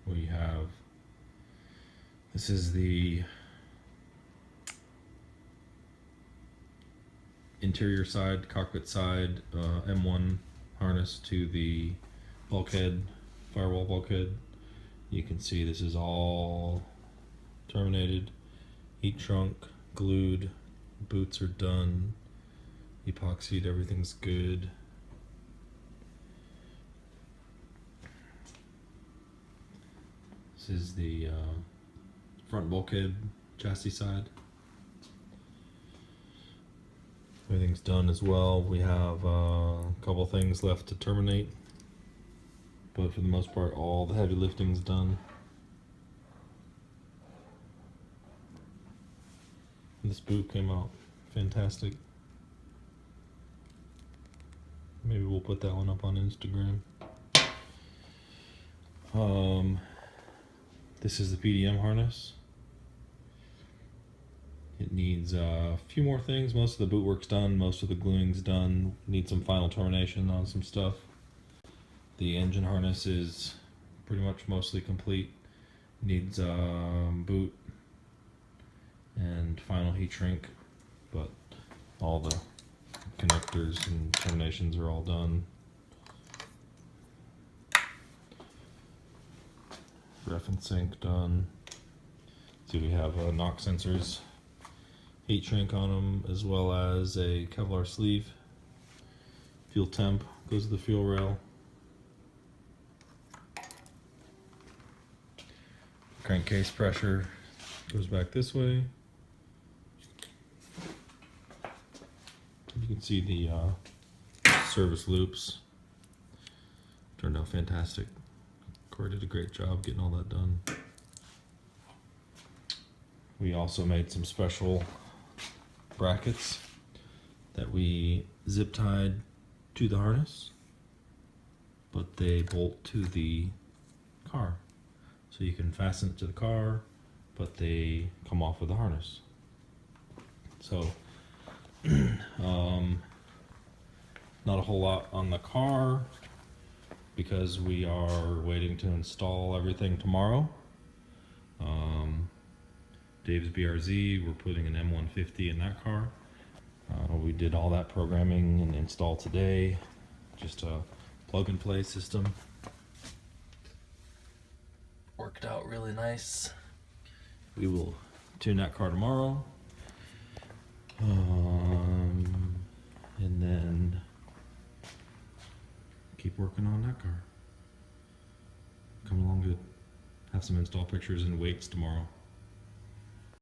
we have, this is the interior side, cockpit side, M1 harness to the bulkhead, firewall bulkhead. You can see this is all terminated, heat shrunk, glued, boots are done, epoxied, everything's good. This is the front bulkhead chassis side. Everything's done as well. We have a couple things left to terminate, but for the most part all the heavy lifting's done. This boot came out fantastic. Maybe we'll put that one up on Instagram. This is the PDM harness. It needs a few more things. Most of the boot work's done, most of the gluing's done. Need some final termination on some stuff. The engine harness is pretty much mostly complete. Needs boot and final heat shrink, but all the connectors and terminations are all done. Ref and sync done. See, we have knock sensors, heat shrink on them, as well as a Kevlar sleeve. Fuel temp goes to the fuel rail. Crankcase pressure goes back this way. You can see the service loops. Turned out fantastic. Corey did a great job getting all that done. We also made some special brackets that we zip tied to the harness, but they bolt to the car. So you can fasten it to the car, but they come off with the harness. So not a whole lot on the car because we are waiting to install everything tomorrow. Dave's BRZ, we're putting an M150 in that car. We did all that programming and install today. Just a plug and play system. Worked out really nice. We will tune that car tomorrow. And then keep working on that car. Come along to have some install pictures and weights tomorrow.